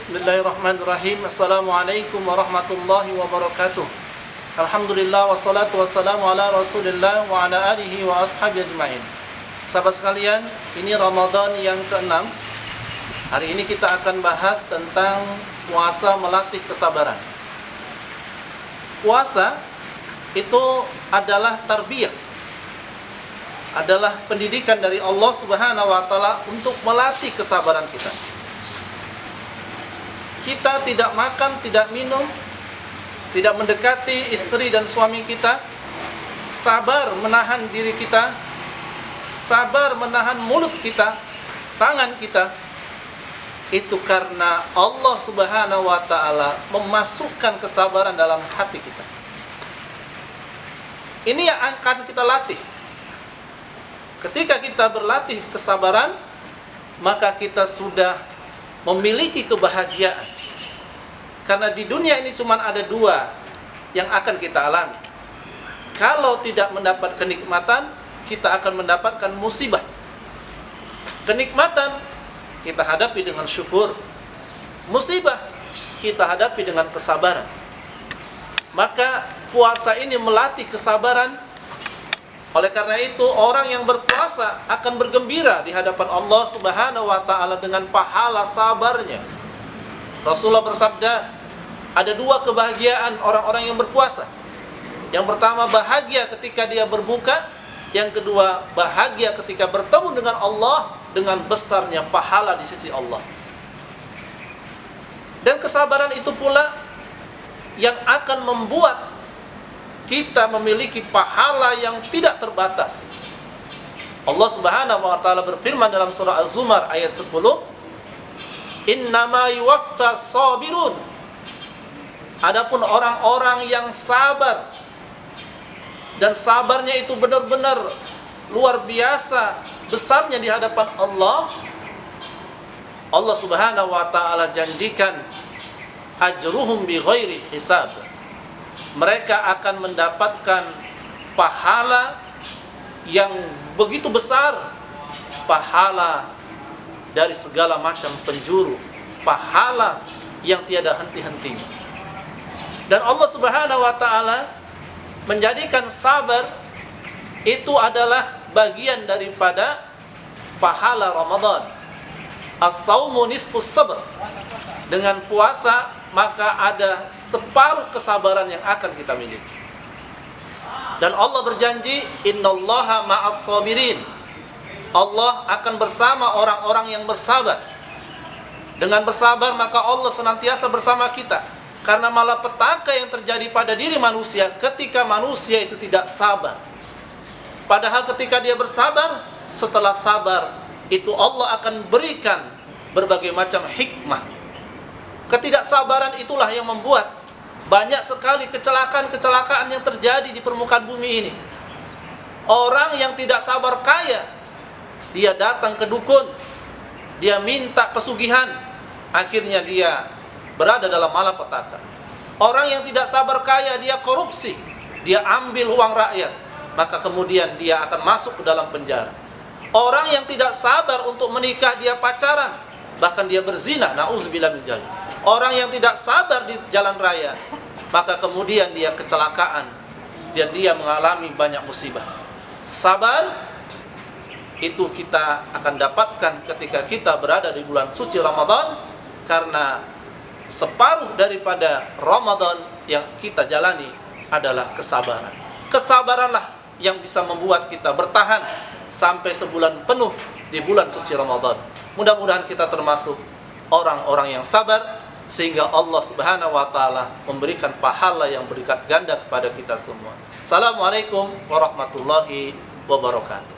Bismillahirrahmanirrahim. Assalamualaikum warahmatullahi wabarakatuh. Alhamdulillah wassalatu wassalamu ala Rasulillah wa ala alihi wa ashabihi ajma'in. Sahabat sekalian, ini Ramadan yang ke-6. Hari ini kita akan bahas tentang puasa melatih kesabaran. Puasa itu adalah tarbiyah, adalah pendidikan dari Allah Subhanahu wa taala untuk melatih kesabaran kita. Kita tidak makan, tidak minum, tidak mendekati istri dan suami kita, sabar menahan diri kita, sabar menahan mulut kita, tangan kita. Itu karena Allah Subhanahu wa taala memasukkan kesabaran dalam hati kita. Ini yang akan kita latih. Ketika kita berlatih kesabaran, maka kita sudah memiliki kebahagiaan. Karena di dunia ini cuma ada dua yang akan kita alami. Kalau tidak mendapat kenikmatan, kita akan mendapatkan musibah. Kenikmatan kita hadapi dengan syukur. Musibah kita hadapi dengan kesabaran. Maka puasa ini melatih kesabaran. Oleh karena itu, orang yang berpuasa akan bergembira di hadapan Allah Subhanahu wa taala dengan pahala sabarnya. Rasulullah bersabda, ada dua kebahagiaan orang-orang yang berpuasa. Yang pertama, bahagia ketika dia berbuka. Yang kedua, bahagia ketika bertemu dengan Allah dengan besarnya pahala di sisi Allah. Dan kesabaran itu pula yang akan membuat kita memiliki pahala yang tidak terbatas. Allah Subhanahu wa taala berfirman dalam surah Az-Zumar ayat 10, "Innama yuwaffas sabirun." Adapun orang-orang yang sabar, dan sabarnya itu benar-benar luar biasa besarnya di hadapan Allah, Allah Subhanahu wa taala janjikan ajruhum bighairi hisab. Mereka akan mendapatkan pahala yang begitu besar, pahala dari segala macam penjuru, pahala yang tiada henti-hentinya. Dan Allah Subhanahu wa taala menjadikan sabar itu adalah bagian daripada pahala Ramadan. As-saumu nisfus sabr. Dengan puasa maka ada separuh kesabaran yang akan kita miliki. Dan Allah berjanji, innallaha ma'as sabirin. Allah akan bersama orang-orang yang bersabar. Dengan bersabar maka Allah senantiasa bersama kita. Karena malapetaka yang terjadi pada diri manusia ketika manusia itu tidak sabar. Padahal ketika dia bersabar, setelah sabar itu Allah akan berikan berbagai macam hikmah. Ketidaksabaran itulah yang membuat banyak sekali kecelakaan-kecelakaan yang terjadi di permukaan bumi ini. Orang yang tidak sabar kaya, dia datang ke dukun, dia minta pesugihan, akhirnya dia berada dalam malapetaka. Orang yang tidak sabar kaya, dia korupsi, dia ambil uang rakyat, maka kemudian dia akan masuk ke dalam penjara. Orang yang tidak sabar untuk menikah, dia pacaran, bahkan dia berzina, na'udzubillah min dzalik. Orang yang tidak sabar di jalan raya, maka kemudian dia kecelakaan dan dia mengalami banyak musibah. Sabar itu kita akan dapatkan ketika kita berada di bulan suci Ramadan, karena separuh daripada Ramadan yang kita jalani adalah kesabaran. Kesabaranlah yang bisa membuat kita bertahan sampai sebulan penuh di bulan suci Ramadan. Mudah-mudahan kita termasuk orang-orang yang sabar, sehingga Allah Subhanahu wa taala memberikan pahala yang berlipat ganda kepada kita semua. Assalamualaikum warahmatullahi wabarakatuh.